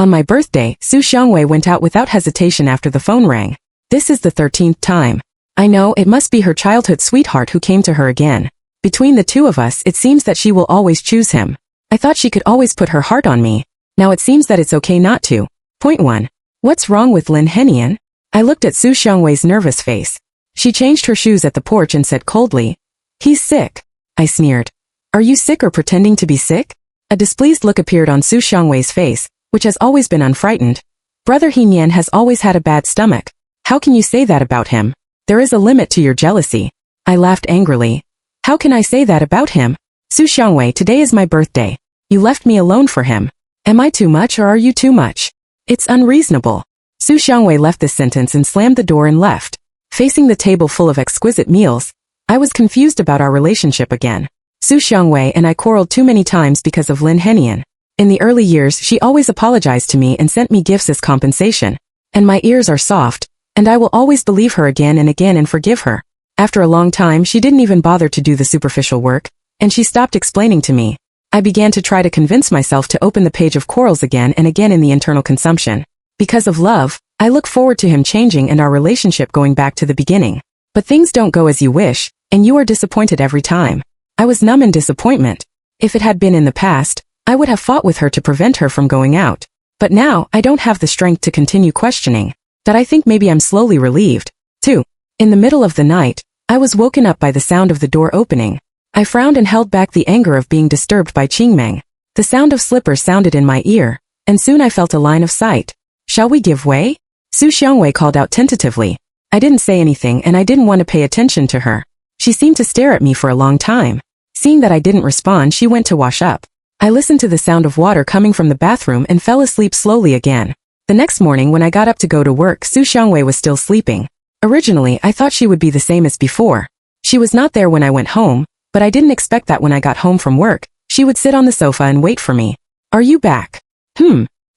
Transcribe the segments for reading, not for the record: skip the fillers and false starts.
On my birthday, Xiangwei went out without hesitation after the phone rang. This is the 13th time. I know it must be her childhood sweetheart who came to her again. Between the two of us, it seems that she will always choose him. I thought she could always put her heart on me. Now it seems that it's okay not to. Point 1. What's wrong with Lin Henian? I looked at Xiangwei's nervous face. She changed her shoes at the porch and said coldly, "He's sick." I sneered. "Are you sick or pretending to be sick?" A displeased look appeared on Xiangwei's face, which has always been unfrightened. Brother Henian has always had a bad stomach. How can you say that about him? There is a limit to your jealousy. I laughed angrily. How can I say that about him? Xiangwei, today is my birthday. You left me alone for him. Am I too much or are you too much? It's unreasonable. Xiangwei left this sentence and slammed the door and left. Facing the table full of exquisite meals, I was confused about our relationship again. Xiangwei and I quarreled too many times because of Lin Henian. In the early years, she always apologized to me and sent me gifts as compensation. And my ears are soft, and I will always believe her again and forgive her. After a long time, she didn't even bother to do the superficial work, and she stopped explaining to me. I began to try to convince myself to open the page of quarrels again and again in the internal consumption. Because of love, I look forward to him changing and our relationship going back to the beginning. But things don't go as you wish, and you are disappointed every time. I was numb in disappointment. If it had been in the past, I would have fought with her to prevent her from going out. But now, I don't have the strength to continue questioning. That I think maybe I'm slowly relieved. 2. In the middle of the night, I was woken up by the sound of the door opening. I frowned and held back the anger of being disturbed by Qingmeng. The sound of slippers sounded in my ear, and soon I felt a line of sight. Shall we give way? Xiangwei called out tentatively. I didn't say anything and I didn't want to pay attention to her. She seemed to stare at me for a long time. Seeing that I didn't respond, she went to wash up. I listened to the sound of water coming from the bathroom and fell asleep slowly again. The next morning when I got up to go to work, Xiangwei was still sleeping. Originally, I thought she would be the same as before. She was not there when I went home, but I didn't expect that when I got home from work, she would sit on the sofa and wait for me. Are you back?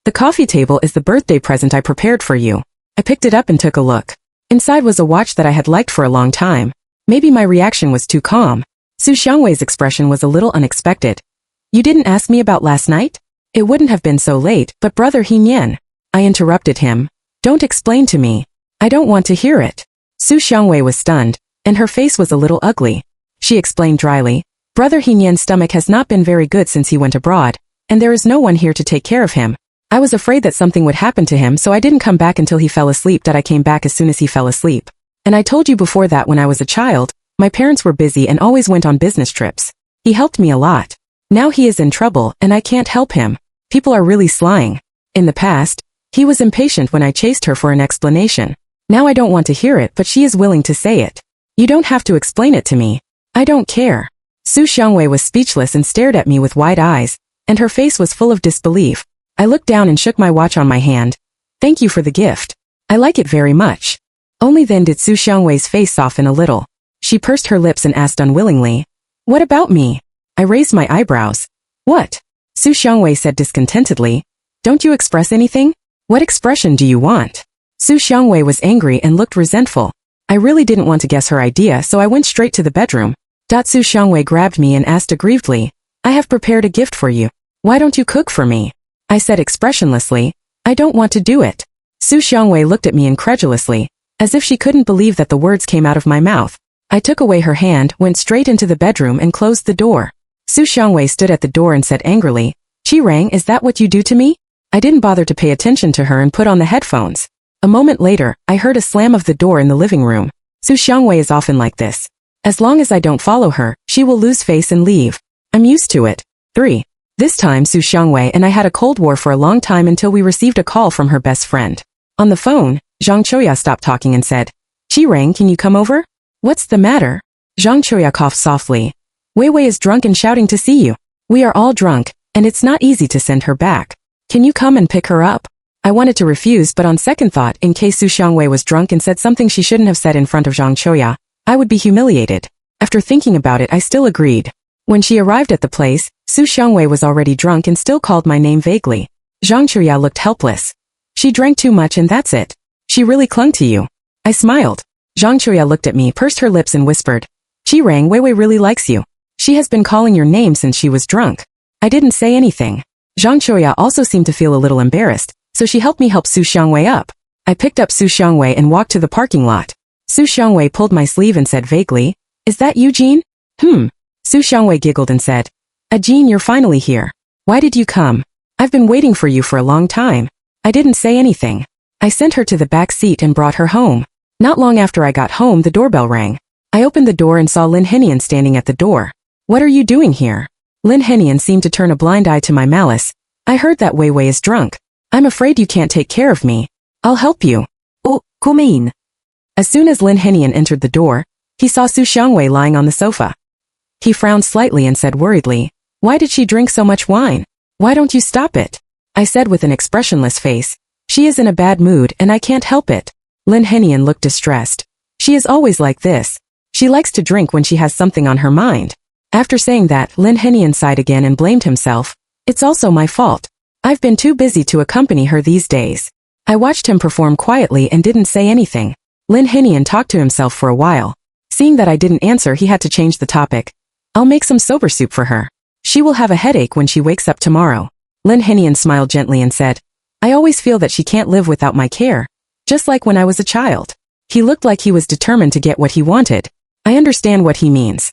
The coffee table is the birthday present I prepared for you. I picked it up and took a look. Inside was a watch that I had liked for a long time. Maybe my reaction was too calm. Xiangwei's expression was a little unexpected. You didn't ask me about last night? It wouldn't have been so late, but Brother Henian. I interrupted him. Don't explain to me. I don't want to hear it. Xiangwei was stunned, and her face was a little ugly. She explained dryly. Brother Henian's stomach has not been very good since he went abroad, and there is no one here to take care of him. I was afraid that something would happen to him, so I didn't come back until he fell asleep. That I came back as soon as he fell asleep. And I told you before that when I was a child, my parents were busy and always went on business trips. He helped me a lot. Now he is in trouble, and I can't help him. People are really slying. In the past, he was impatient when I chased her for an explanation. Now I don't want to hear it, but she is willing to say it. You don't have to explain it to me. I don't care. Xiangwei was speechless and stared at me with wide eyes, and her face was full of disbelief. I looked down and shook my watch on my hand. Thank you for the gift. I like it very much. Only then did Xiangwei's face soften a little. She pursed her lips and asked unwillingly, What about me? I raised my eyebrows. What? Xiangwei said discontentedly. Don't you express anything? What expression do you want? Xiangwei was angry and looked resentful. I really didn't want to guess her idea, so I went straight to the bedroom. Xiangwei grabbed me and asked aggrievedly, I have prepared a gift for you. Why don't you cook for me? I said expressionlessly, I don't want to do it. Xiangwei looked at me incredulously, as if she couldn't believe that the words came out of my mouth. I took away her hand, went straight into the bedroom and closed the door. Xiangwei stood at the door and said angrily, Qirang, is that what you do to me? I didn't bother to pay attention to her and put on the headphones. A moment later, I heard a slam of the door in the living room. Xiangwei is often like this. As long as I don't follow her, she will lose face and leave. I'm used to it. 3. This time Xiangwei and I had a cold war for a long time until we received a call from her best friend. On the phone, Zhang Choya stopped talking and said, Qirang, can you come over? What's the matter? Zhang Choya coughed softly. Wei Wei is drunk and shouting to see you. We are all drunk, and it's not easy to send her back. Can you come and pick her up? I wanted to refuse, but on second thought, in case Xiangwei was drunk and said something she shouldn't have said in front of Zhang Choya, I would be humiliated. After thinking about it, I still agreed. When she arrived at the place, Xiangwei was already drunk and still called my name vaguely. Zhang Choya looked helpless. She drank too much and that's it. She really clung to you. I smiled. Zhang Choya looked at me, pursed her lips and whispered, Qirang, Wei Wei really likes you. She has been calling your name since she was drunk. I didn't say anything. Zhang Choya also seemed to feel a little embarrassed, so she helped me help Su Xiangwei up. I picked up Su Xiangwei and walked to the parking lot. Su Xiangwei pulled my sleeve and said vaguely, "Is that you, Jean?" Su Xiangwei giggled and said, Jean, you're finally here. Why did you come? I've been waiting for you for a long time." I didn't say anything. I sent her to the back seat and brought her home. Not long after I got home, the doorbell rang. I opened the door and saw Lin Henian standing at the door. "What are you doing here?" Lin Henian seemed to turn a blind eye to my malice. "I heard that Wei Wei is drunk. I'm afraid you can't take care of me. I'll help you." "Oh, Kumein." As soon as Lin Henian entered the door, he saw Su Xiangwei lying on the sofa. He frowned slightly and said worriedly, "Why did she drink so much wine? Why don't you stop it?" I said with an expressionless face, "She is in a bad mood and I can't help it." Lin Henian looked distressed. "She is always like this. She likes to drink when she has something on her mind." After saying that, Lin Henian sighed again and blamed himself. "It's also my fault. I've been too busy to accompany her these days." I watched him perform quietly and didn't say anything. Lin Henian talked to himself for a while. Seeing that I didn't answer, he had to change the topic. "I'll make some soba soup for her. She will have a headache when she wakes up tomorrow." Lin Henian smiled gently and said, "I always feel that she can't live without my care, just like when I was a child." He looked like he was determined to get what he wanted. I understand what he means.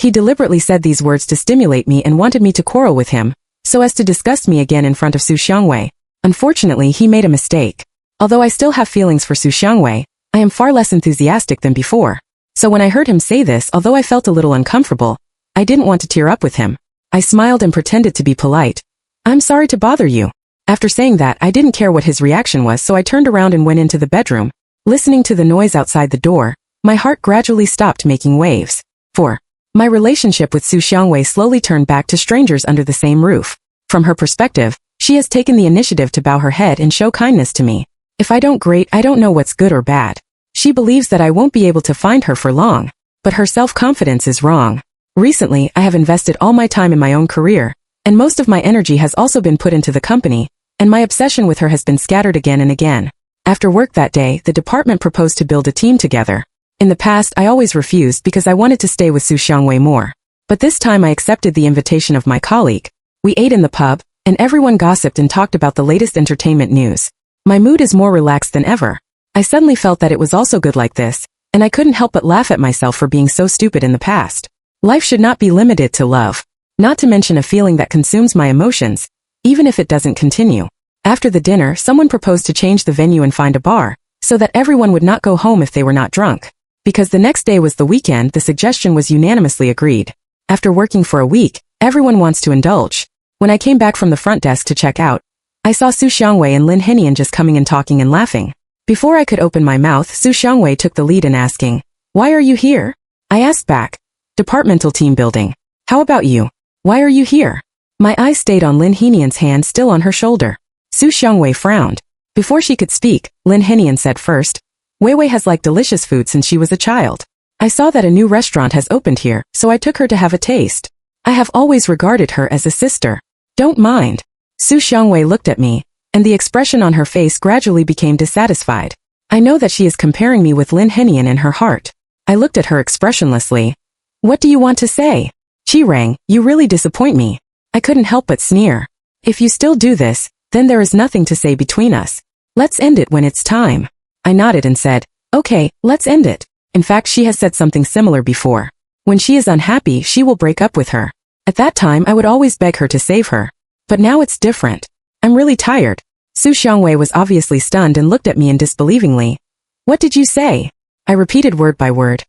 He deliberately said these words to stimulate me and wanted me to quarrel with him, so as to disgust me again in front of Su Xiangwei. Unfortunately, he made a mistake. Although I still have feelings for Su Xiangwei, I am far less enthusiastic than before. So when I heard him say this, although I felt a little uncomfortable, I didn't want to tear up with him. I smiled and pretended to be polite. "I'm sorry to bother you." After saying that, I didn't care what his reaction was, so I turned around and went into the bedroom. Listening to the noise outside the door, my heart gradually stopped making waves. 4. My relationship with Su Xiangwei slowly turned back to strangers under the same roof. From her perspective, she has taken the initiative to bow her head and show kindness to me. If I don't grate, I don't know what's good or bad. She believes that I won't be able to find her for long, but her self-confidence is wrong. Recently, I have invested all my time in my own career, and most of my energy has also been put into the company, and my obsession with her has been scattered again and again. After work that day, the department proposed to build a team together. In the past, I always refused because I wanted to stay with Su Xiangwei more. But this time I accepted the invitation of my colleague. We ate in the pub, and everyone gossiped and talked about the latest entertainment news. My mood is more relaxed than ever. I suddenly felt that it was also good like this, and I couldn't help but laugh at myself for being so stupid in the past. Life should not be limited to love. Not to mention a feeling that consumes my emotions, even if it doesn't continue. After the dinner, someone proposed to change the venue and find a bar, so that everyone would not go home if they were not drunk. Because the next day was the weekend, the suggestion was unanimously agreed. After working for a week, everyone wants to indulge. When I came back from the front desk to check out, I saw Su Xiangwei and Lin Henian just coming and talking and laughing. Before I could open my mouth, Su Xiangwei took the lead in asking, "Why are you here?" I asked back, "Departmental team building. How about you? Why are you here?" My eyes stayed on Lin Henian's hand still on her shoulder. Su Xiangwei frowned. Before she could speak, Lin Henian said first, "Wei Wei has liked delicious food since she was a child. I saw that a new restaurant has opened here, so I took her to have a taste. I have always regarded her as a sister. Don't mind." Su Xiangwei looked at me, and the expression on her face gradually became dissatisfied. I know that she is comparing me with Lin Henian in her heart. I looked at her expressionlessly. "What do you want to say?" "Qirang, you really disappoint me." I couldn't help but sneer. "If you still do this, then there is nothing to say between us. Let's end it when it's time." I nodded and said, "Okay, let's end it." In fact, she has said something similar before. When she is unhappy, she will break up with her. At that time, I would always beg her to save her. But now it's different. I'm really tired. Su Xiangwei was obviously stunned and looked at me disbelievingly. "What did you say?" I repeated word by word.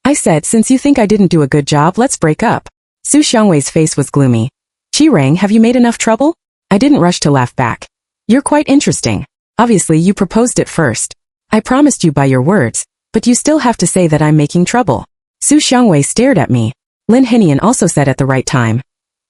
"I said, since you think I didn't do a good job, let's break up." Su Xiangwei's face was gloomy. "Qirang, have you made enough trouble?" I didn't rush to laugh back. "You're quite interesting. Obviously, you proposed it first. I promised you by your words, but you still have to say that I'm making trouble." Su Xiangwei stared at me. Lin Henian also said at the right time,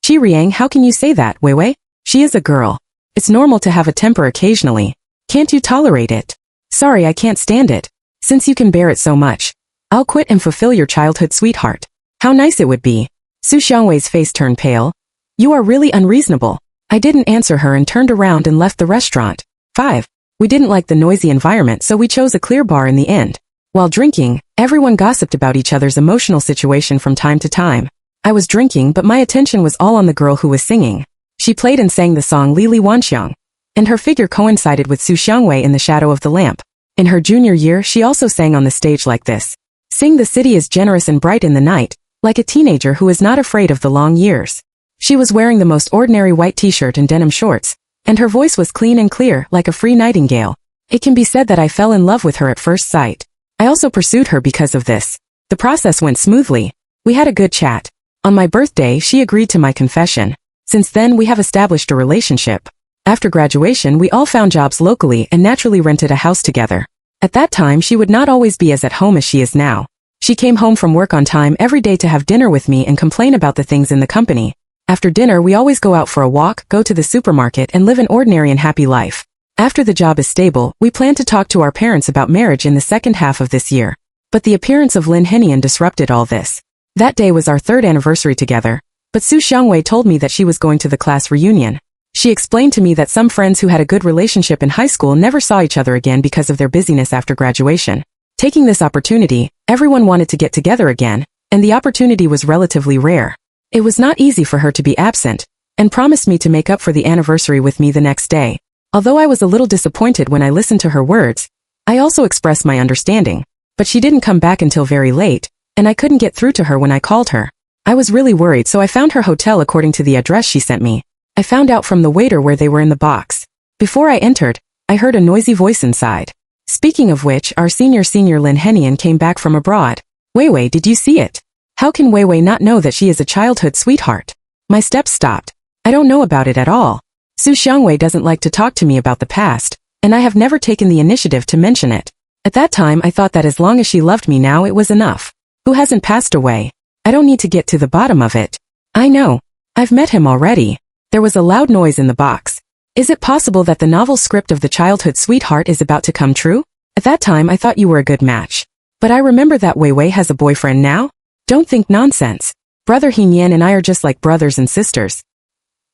"Qirang, how can you say that, Wei Wei? She is a girl. It's normal to have a temper occasionally. Can't you tolerate it?" "Sorry, I can't stand it. Since you can bear it so much, I'll quit and fulfill your childhood sweetheart. How nice it would be." Su Xiangwei's face turned pale. "You are really unreasonable." I didn't answer her and turned around and left the restaurant. 5. We didn't like the noisy environment, so we chose a clear bar in the end. While drinking, everyone gossiped about each other's emotional situation from time to time. I was drinking, but my attention was all on the girl who was singing. She played and sang the song Li Li Wanxiang. and her figure coincided with Xiangwei in the shadow of the lamp. In her junior year, she also sang on the stage like this. Sing the city is generous and bright in the night, like a teenager who is not afraid of the long years. She was wearing the most ordinary white t-shirt and denim shorts, and her voice was clean and clear like a free nightingale. It can be said that I fell in love with her at first sight. I also pursued her because of this. The process went smoothly. We had a good chat. On my birthday, she agreed to my confession. Since then, we have established a relationship. After graduation, we all found jobs locally and naturally rented a house together. At that time, she would not always be as at home as she is now. She came home from work on time every day to have dinner with me and complain about the things in the company. After dinner, we always go out for a walk, go to the supermarket, and live an ordinary and happy life. After the job is stable, we plan to talk to our parents about marriage in the second half of this year. But the appearance of Lin Henian disrupted all this. That day was our 3rd anniversary together, but Xiangwei told me that she was going to the class reunion. She explained to me that some friends who had a good relationship in high school never saw each other again because of their busyness after graduation. Taking this opportunity, everyone wanted to get together again, and the opportunity was relatively rare. It was not easy for her to be absent, and promised me to make up for the anniversary with me the next day. Although I was a little disappointed when I listened to her words, I also expressed my understanding. But she didn't come back until very late, and I couldn't get through to her when I called her. I was really worried, so I found her hotel according to the address she sent me. I found out from the waiter where they were in the box. Before I entered, I heard a noisy voice inside. Speaking of which, our senior Lin Henian came back from abroad. Weiwei, did you see it? How can Weiwei not know that she is a childhood sweetheart? My steps stopped. I don't know about it at all. Xiangwei doesn't like to talk to me about the past, and I have never taken the initiative to mention it. At that time, I thought that as long as she loved me now, it was enough. Who hasn't passed away? I don't need to get to the bottom of it. I know. I've met him already. There was a loud noise in the box. Is it possible that the novel script of the childhood sweetheart is about to come true? At that time, I thought you were a good match. But I remember that Weiwei has a boyfriend now? Don't think nonsense. Brother Henian and I are just like brothers and sisters.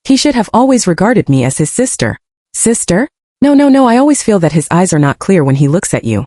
He should have always regarded me as his sister. Sister? No, I always feel that his eyes are not clear when he looks at you.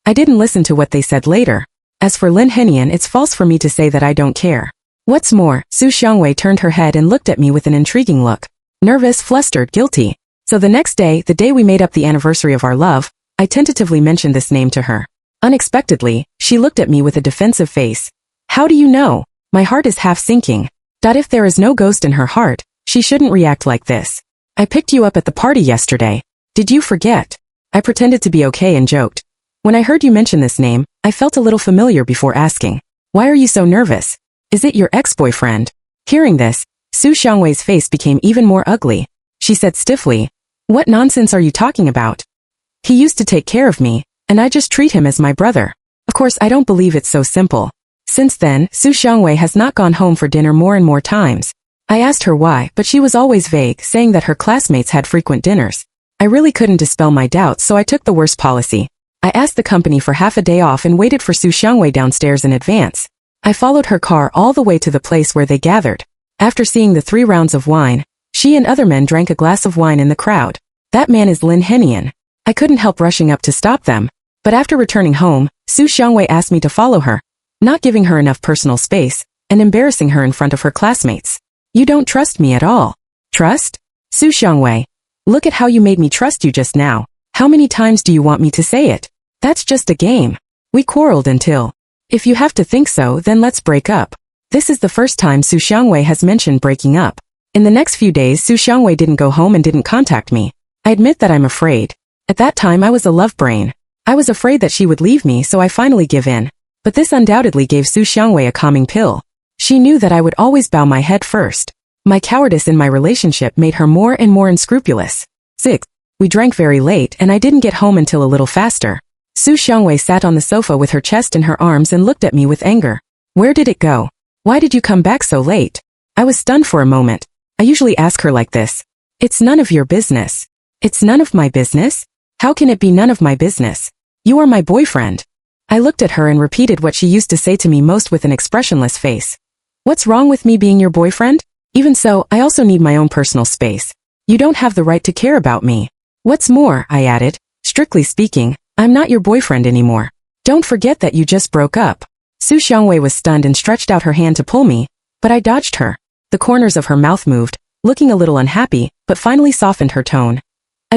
I didn't listen to what they said later. As for Lin Henian, it's false for me to say that I don't care. What's more, Xiangwei turned her head and looked at me with an intriguing look. Nervous, flustered, guilty. So the next day, the day we made up the anniversary of our love, I tentatively mentioned this name to her. Unexpectedly, she looked at me with a defensive face. How do you know? My heart is half sinking. If there is no ghost in her heart, she shouldn't react like this. I picked you up at the party yesterday. Did you forget? I pretended to be okay and joked. When I heard you mention this name, I felt a little familiar before asking. Why are you so nervous? Is it your ex-boyfriend? Hearing this, Xiangwei's face became even more ugly. She said stiffly, what nonsense are you talking about? He used to take care of me, and I just treat him as my brother. Of course, I don't believe it's so simple. Since then, Xiangwei has not gone home for dinner more and more times. I asked her why, but she was always vague, saying that her classmates had frequent dinners. I really couldn't dispel my doubts, so I took the worst policy. I asked the company for half a day off and waited for Xiangwei downstairs in advance. I followed her car all the way to the place where they gathered. After seeing the 3 rounds of wine, she and other men drank a glass of wine in the crowd. That man is Lin Henian. I couldn't help rushing up to stop them, but after returning home, Xiangwei asked me to follow her, not giving her enough personal space, and embarrassing her in front of her classmates. You don't trust me at all. Trust? Xiangwei, look at how you made me trust you just now. How many times do you want me to say it? That's just a game. We quarreled until... If you have to think so, then let's break up. This is the first time Xiangwei has mentioned breaking up. In the next few days, Xiangwei didn't go home and didn't contact me. I admit that I'm afraid. At that time, I was a love brain. I was afraid that she would leave me, so I finally give in. But this undoubtedly gave Xiangwei a calming pill. She knew that I would always bow my head first. My cowardice in my relationship made her more and more unscrupulous. 6. We drank very late, and I didn't get home until a little faster. Xiangwei sat on the sofa with her chest in her arms and looked at me with anger. Where did it go? Why did you come back so late? I was stunned for a moment. I usually ask her like this. It's none of your business. It's none of my business? How can it be none of my business? You are my boyfriend. I looked at her and repeated what she used to say to me most with an expressionless face. What's wrong with me being your boyfriend? Even so, I also need my own personal space. You don't have the right to care about me. What's more, I added, strictly speaking, I'm not your boyfriend anymore. Don't forget that you just broke up. Xiangwei was stunned and stretched out her hand to pull me, but I dodged her. The corners of her mouth moved, looking a little unhappy, but finally softened her tone.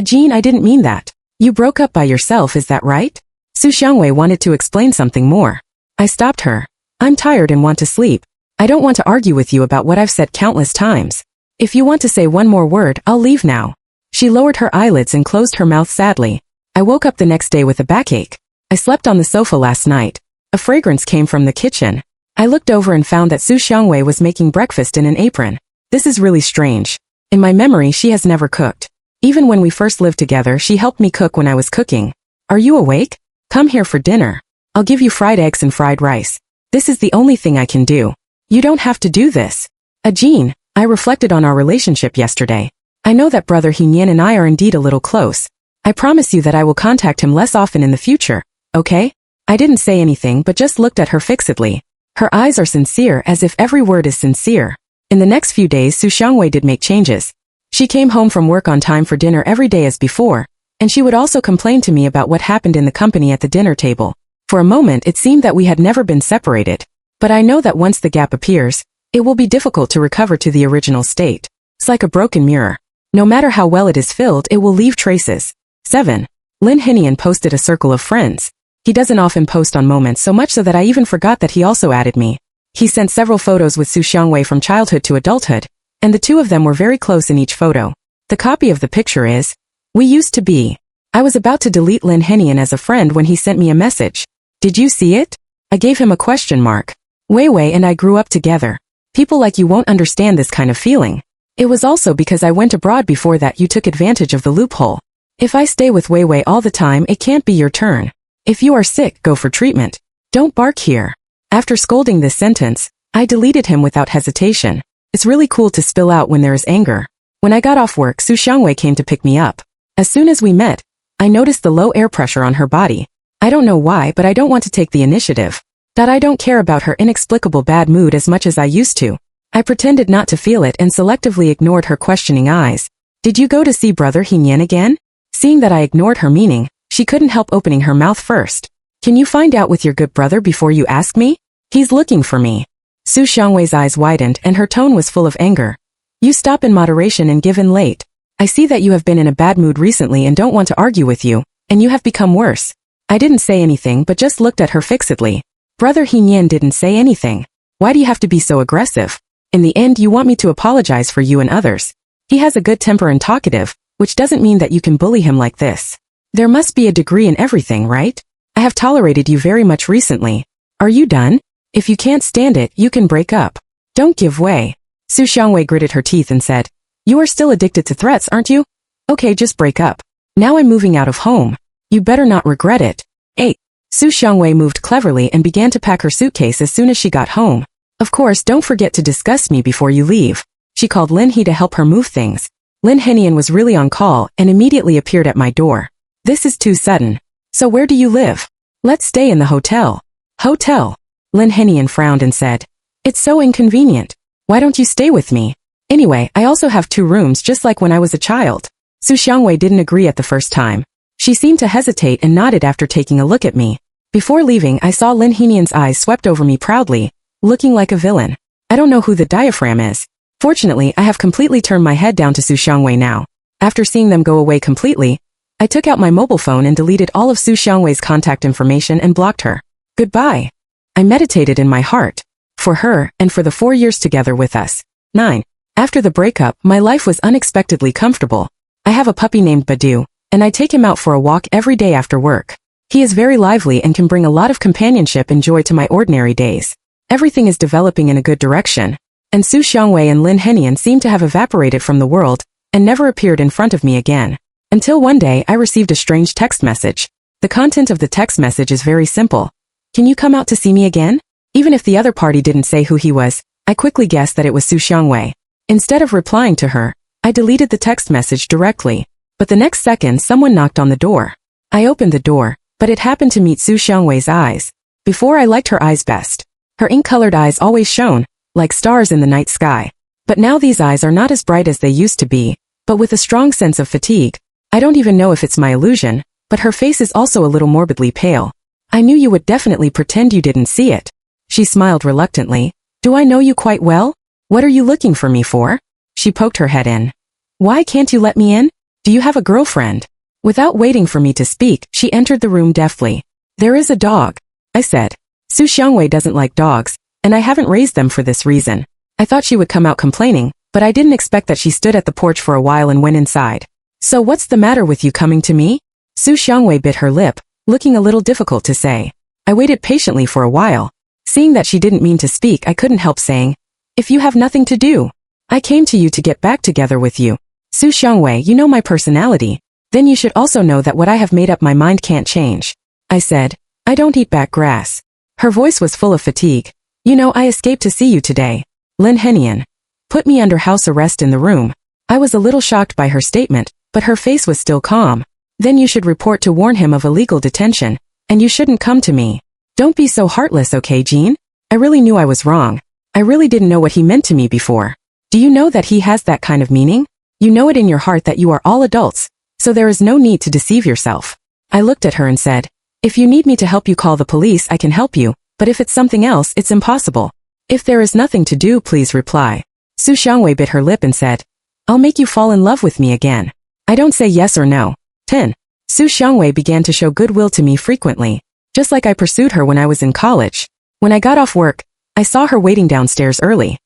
Jean, I didn't mean that. You broke up by yourself, is that right? Xiangwei wanted to explain something more. I stopped her. I'm tired and want to sleep. I don't want to argue with you about what I've said countless times. If you want to say one more word, I'll leave now. She lowered her eyelids and closed her mouth sadly. I woke up the next day with a backache. I slept on the sofa last night. A fragrance came from the kitchen. I looked over and found that Xiangwei was making breakfast in an apron. This is really strange. In my memory, she has never cooked. Even when we first lived together, she helped me cook when I was cooking. Are you awake? Come here for dinner. I'll give you fried eggs and fried rice. This is the only thing I can do. You don't have to do this. Jean, I reflected on our relationship yesterday. I know that brother Hinian and I are indeed a little close. I promise you that I will contact him less often in the future, okay? I didn't say anything but just looked at her fixedly. Her eyes are sincere, as if every word is sincere. In the next few days, Xiangwei did make changes. She came home from work on time for dinner every day as before, and she would also complain to me about what happened in the company at the dinner table. For a moment it seemed that we had never been separated. But I know that once the gap appears, it will be difficult to recover to the original state. It's like a broken mirror. No matter how well it is filled, it will leave traces. 7. Lin Hinian posted a circle of friends. He doesn't often post on moments, so much so that I even forgot that he also added me. He sent several photos with Xiangwei from childhood to adulthood, and the two of them were very close in each photo. The copy of the picture is, "We used to be." I was about to delete Lin Hinian as a friend when he sent me a message. "Did you see it?" I gave him a question mark. "Weiwei and I grew up together. People like you won't understand this kind of feeling. It was also because I went abroad before that you took advantage of the loophole. If I stay with Weiwei all the time, it can't be your turn. If you are sick, go for treatment. Don't bark here." After scolding this sentence, I deleted him without hesitation. It's really cool to spill out when there is anger. When I got off work, Xiangwei came to pick me up. As soon as we met, I noticed the low air pressure on her body. I don't know why, but I don't want to take the initiative. That I don't care about her inexplicable bad mood as much as I used to. I pretended not to feel it and selectively ignored her questioning eyes. "Did you go to see brother Hinian again?" Seeing that I ignored her meaning, she couldn't help opening her mouth first. "Can you find out with your good brother before you ask me? He's looking for me." Xiangwei's eyes widened and her tone was full of anger. "You stop in moderation and give in late. I see that you have been in a bad mood recently and don't want to argue with you, and you have become worse." I didn't say anything but just looked at her fixedly. "Brother Hinian didn't say anything. Why do you have to be so aggressive? In the end, you want me to apologize for you and others. He has a good temper and talkative, which doesn't mean that you can bully him like this. There must be a degree in everything, right? I have tolerated you very much recently. Are you done? If you can't stand it, you can break up. Don't give way." Xiangwei gritted her teeth and said, "You are still addicted to threats, aren't you? Okay, just break up. Now I'm moving out of home. You better not regret it." 8. Xiangwei moved cleverly and began to pack her suitcase as soon as she got home. "Of course, don't forget to discuss me before you leave." She called Lin He to help her move things. Lin Hinian was really on call and immediately appeared at my door. "This is too sudden. So where do you live?" "Let's stay in the hotel." "Hotel?" Lin Hinian frowned and said, "It's so inconvenient. Why don't you stay with me? Anyway, I also have 2 rooms just like when I was a child." Xiangwei didn't agree at the first time. She seemed to hesitate and nodded after taking a look at me. Before leaving, I saw Lin Hinian's eyes swept over me proudly, looking like a villain. I don't know who the diaphragm is. Fortunately, I have completely turned my head down to Xiangwei now. After seeing them go away completely, I took out my mobile phone and deleted all of Xiangwei's contact information and blocked her. Goodbye. I meditated in my heart. For her, and for the 4 years together with us. 9. After the breakup, my life was unexpectedly comfortable. I have a puppy named Badu, and I take him out for a walk every day after work. He is very lively and can bring a lot of companionship and joy to my ordinary days. Everything is developing in a good direction. And Xiangwei and Lin Hinian seem to have evaporated from the world and never appeared in front of me again. Until one day I received a strange text message. The content of the text message is very simple. "Can you come out to see me again?" Even if the other party didn't say who he was, I quickly guessed that it was Xiangwei. Instead of replying to her, I deleted the text message directly. But the next second someone knocked on the door. I opened the door, but it happened to meet Xiangwei's eyes. Before I liked her eyes best. Her ink-colored eyes always shone, like stars in the night sky. But now these eyes are not as bright as they used to be, but with a strong sense of fatigue. I don't even know if it's my illusion, but her face is also a little morbidly pale. "I knew you would definitely pretend you didn't see it." She smiled reluctantly. "Do I know you quite well? What are you looking for me for?" She poked her head in. "Why can't you let me in? Do you have a girlfriend? Without waiting for me to speak, she entered the room deftly. There is a dog, I said. Xiangwei doesn't like dogs, and I haven't raised them for this reason. I thought she would come out complaining, but I didn't expect that she stood at the porch for a while and went inside. So what's the matter with you coming to me? Xiangwei bit her lip, looking a little difficult to say. I waited patiently for a while. Seeing that she didn't mean to speak, I couldn't help saying, if you have nothing to do, I came to you to get back together with you. Xiangwei, you know my personality. Then you should also know that what I have made up my mind can't change. I said, I don't eat back grass. Her voice was full of fatigue. You know I escaped to see you today. Lin Henian put me under house arrest in the room. I was a little shocked by her statement, but her face was still calm. Then you should report to warn him of illegal detention, and you shouldn't come to me. Don't be so heartless, okay, Jean? I really knew I was wrong. I really didn't know what he meant to me before. Do you know that he has that kind of meaning? You know it in your heart that you are all adults, so there is no need to deceive yourself. I looked at her and said, if you need me to help you call the police, I can help you, but if it's something else, it's impossible. If there is nothing to do, please reply. Xiangwei bit her lip and said, I'll make you fall in love with me again. I don't say yes or no. 10. Xiangwei began to show goodwill to me frequently, just like I pursued her when I was in college. When I got off work, I saw her waiting downstairs early.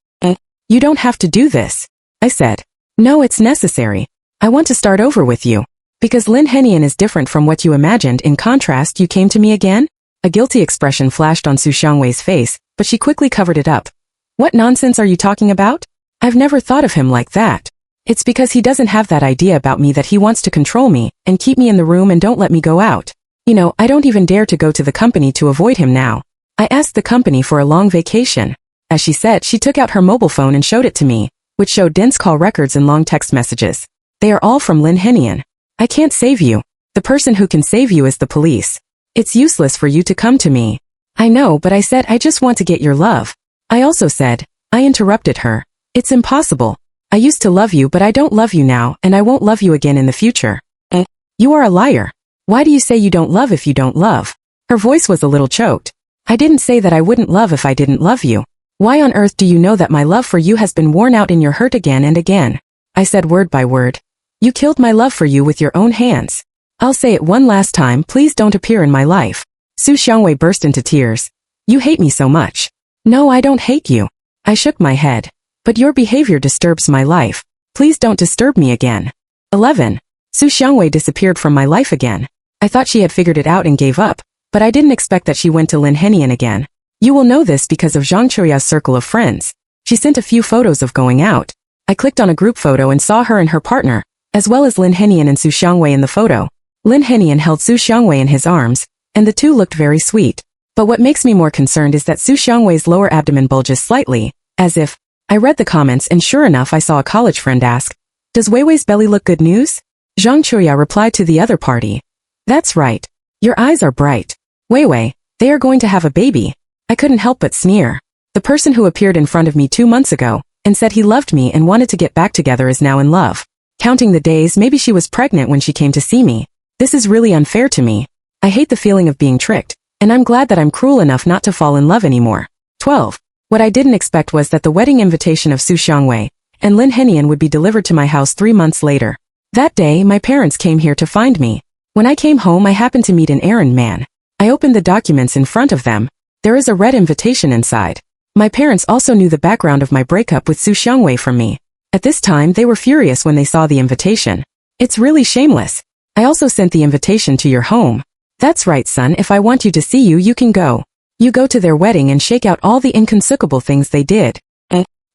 You don't have to do this, I said. No, it's necessary. I want to start over with you. Because Lin Henian is different from what you imagined. In contrast, you came to me again? A guilty expression flashed on Xiangwei's face, but she quickly covered it up. What nonsense are you talking about? I've never thought of him like that. It's because he doesn't have that idea about me that he wants to control me and keep me in the room and don't let me go out. You know, I don't even dare to go to the company to avoid him now. I asked the company for a long vacation. As she said, she took out her mobile phone and showed it to me, which showed dense call records and long text messages. They are all from Lin Henian. I can't save you. The person who can save you is the police. It's useless for you to come to me. I know, but I said I just want to get your love. I also said, I interrupted her. It's impossible. I used to love you, but I don't love you now, and I won't love you again in the future. You are a liar. Why do you say you don't love if you don't love? Her voice was a little choked. I didn't say that I wouldn't love if I didn't love you. Why on earth do you know that my love for you has been worn out in your hurt again and again? I said word by word. You killed my love for you with your own hands. I'll say it one last time, please don't appear in my life. Xiangwei burst into tears. You hate me so much. No, I don't hate you. I shook my head. But your behavior disturbs my life. Please don't disturb me again. 11. Xiangwei disappeared from my life again. I thought she had figured it out and gave up, but I didn't expect that she went to Lin Henian again. You will know this because of Zhang Chuya's circle of friends. She sent a few photos of going out. I clicked on a group photo and saw her and her partner, as well as Lin Henian and Xiangwei in the photo. Lin Henian held Xiangwei in his arms, and the two looked very sweet. But what makes me more concerned is that Xiangwei's lower abdomen bulges slightly, as if. I read the comments and sure enough I saw a college friend ask, does Weiwei's belly look good news? Zhang Chuya replied to the other party. That's right. Your eyes are bright. Weiwei, they are going to have a baby. I couldn't help but sneer. The person who appeared in front of me 2 months ago and said he loved me and wanted to get back together is now in love. Counting the days, maybe she was pregnant when she came to see me. This is really unfair to me. I hate the feeling of being tricked, and I'm glad that I'm cruel enough not to fall in love anymore. 12. What I didn't expect was that the wedding invitation of Xiangwei and Lin Henian would be delivered to my house 3 months later. That day, my parents came here to find me. When I came home, I happened to meet an errand man. I opened the documents in front of them. There is a red invitation inside. My parents also knew the background of my breakup with Xiangwei from me. At this time, they were furious when they saw the invitation. It's really shameless. I also sent the invitation to your home. That's right, son, if I want you to see you, you can go. You go to their wedding and shake out all the inconsequential things they did.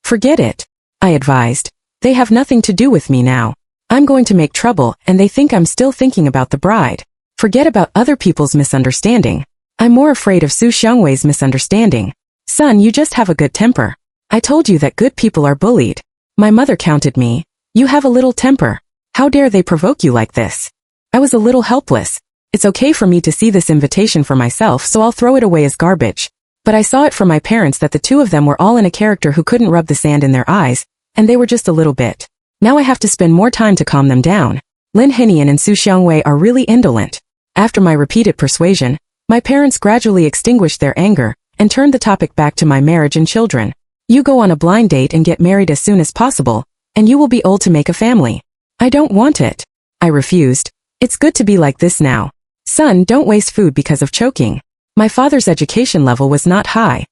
Forget it. I advised. They have nothing to do with me now. I'm going to make trouble, and they think I'm still thinking about the bride. Forget about other people's misunderstanding. I'm more afraid of Xiangwei's misunderstanding. Son, you just have a good temper. I told you that good people are bullied. My mother counted me. You have a little temper. How dare they provoke you like this? I was a little helpless. It's okay for me to see this invitation for myself, so I'll throw it away as garbage. But I saw it from my parents that the two of them were all in a character who couldn't rub the sand in their eyes, and they were just a little bit. Now I have to spend more time to calm them down. Lin Henian and Xiangwei are really indolent. After my repeated persuasion, my parents gradually extinguished their anger and turned the topic back to my marriage and children. You go on a blind date and get married as soon as possible, and you will be old to make a family. I don't want it. I refused. It's good to be like this now. Son, don't waste food because of choking. My father's education level was not high.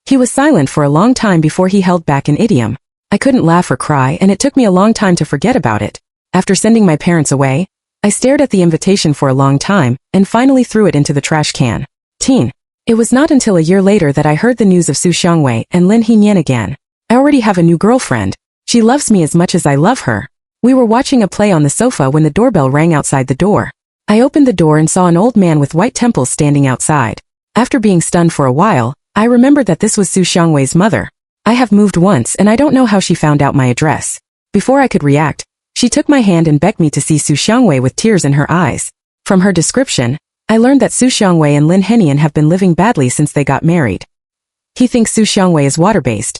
He was silent for a long time before he held back an idiom. I couldn't laugh or cry, and it took me a long time to forget about it. After sending my parents away, I stared at the invitation for a long time, and finally threw it into the trash can. It was not until a year later that I heard the news of Xiangwei and Lin Henian again. I already have a new girlfriend. She loves me as much as I love her. We were watching a play on the sofa when the doorbell rang outside the door. I opened the door and saw an old man with white temples standing outside. After being stunned for a while, I remembered that this was Xiangwei's mother. I have moved once and I don't know how she found out my address. Before I could react, she took my hand and begged me to see Xiangwei with tears in her eyes. From her description, I learned that Xiangwei and Lin Henian have been living badly since they got married. He thinks Xiangwei is water-based.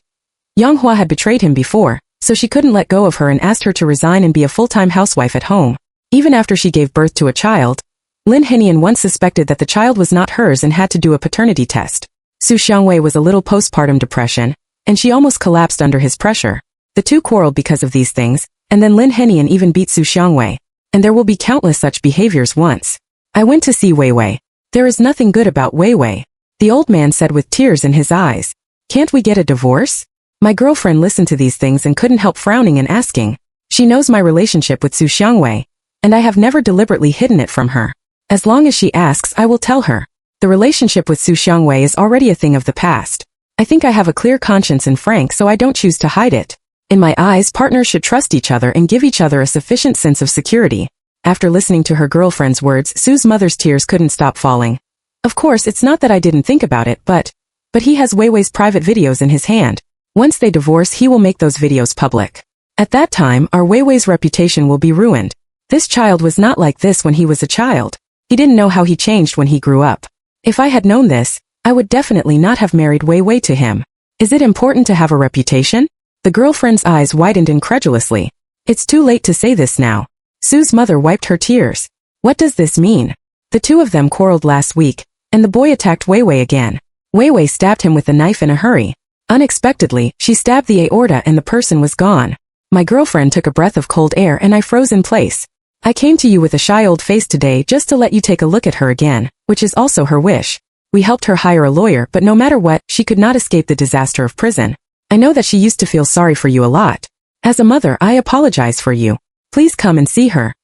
Yang Hua had betrayed him before, so she couldn't let go of her and asked her to resign and be a full-time housewife at home. Even after she gave birth to a child, Lin Henian once suspected that the child was not hers and had to do a paternity test. Xiangwei was a little postpartum depression, and she almost collapsed under his pressure. The two quarreled because of these things, and then Lin Henian even beat Xiangwei. And there will be countless such behaviors once. I went to see Weiwei. There is nothing good about Weiwei. The old man said with tears in his eyes. Can't we get a divorce? My girlfriend listened to these things and couldn't help frowning and asking. She knows my relationship with Xiangwei, and I have never deliberately hidden it from her. As long as she asks, I will tell her. The relationship with Xiangwei is already a thing of the past. I think I have a clear conscience and frank, so I don't choose to hide it. In my eyes, partners should trust each other and give each other a sufficient sense of security. After listening to her girlfriend's words, Sue's mother's tears couldn't stop falling. Of course, it's not that I didn't think about it, but he has Weiwei's private videos in his hand. Once they divorce, he will make those videos public. At that time, our Weiwei's reputation will be ruined. This child was not like this when he was a child. He didn't know how he changed when he grew up. If I had known this, I would definitely not have married Weiwei to him. Is it important to have a reputation? The girlfriend's eyes widened incredulously. It's too late to say this now. Sue's mother wiped her tears. What does this mean? The two of them quarreled last week, and the boy attacked Weiwei again. Weiwei stabbed him with a knife in a hurry. Unexpectedly, she stabbed the aorta and the person was gone. My girlfriend took a breath of cold air and I froze in place. I came to you with a shy old face today just to let you take a look at her again, which is also her wish. We helped her hire a lawyer, but no matter what, she could not escape the disaster of prison. I know that she used to feel sorry for you a lot. As a mother, I apologize for you. Please come and see her.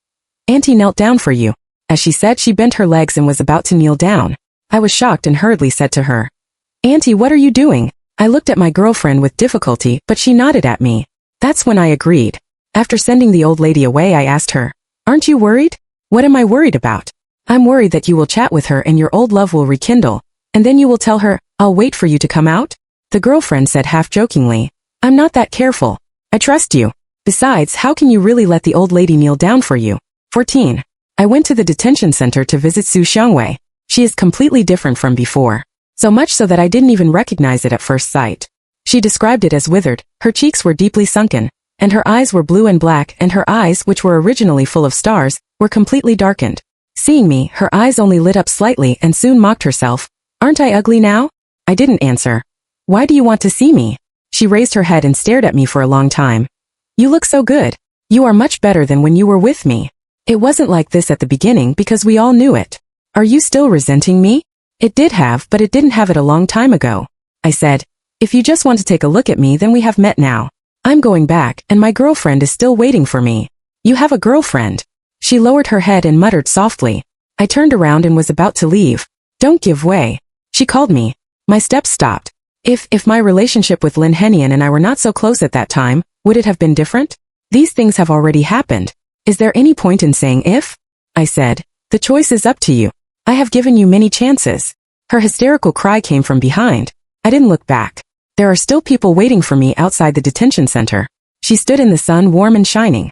Auntie knelt down for you. As she said, she bent her legs and was about to kneel down. I was shocked and hurriedly said to her, Auntie, what are you doing? I looked at my girlfriend with difficulty, but she nodded at me. That's when I agreed. After sending the old lady away, I asked her, Aren't you worried? What am I worried about? I'm worried that you will chat with her and your old love will rekindle, and then you will tell her, I'll wait for you to come out? The girlfriend said half-jokingly, I'm not that careful. I trust you. Besides, how can you really let the old lady kneel down for you? 14. I went to the detention center to visit Xiangwei. She is completely different from before. So much so that I didn't even recognize it at first sight. She described it as withered, her cheeks were deeply sunken, and her eyes were blue and black, and her eyes, which were originally full of stars, were completely darkened. Seeing me, her eyes only lit up slightly and soon mocked herself. Aren't I ugly now? I didn't answer. Why do you want to see me? She raised her head and stared at me for a long time. You look so good. You are much better than when you were with me. It wasn't like this at the beginning because we all knew it. Are you still resenting me? It did have, but it didn't have it a long time ago. I said, if you just want to take a look at me, then we have met now. I'm going back, and my girlfriend is still waiting for me. You have a girlfriend. She lowered her head and muttered softly. I turned around and was about to leave. Don't give way. She called me. My steps stopped. If my relationship with Lin Henian and I were not so close at that time, would it have been different? These things have already happened. Is there any point in saying if? I said, the choice is up to you. I have given you many chances. Her hysterical cry came from behind. I didn't look back. There are still people waiting for me outside the detention center. She stood in the sun, warm and shining.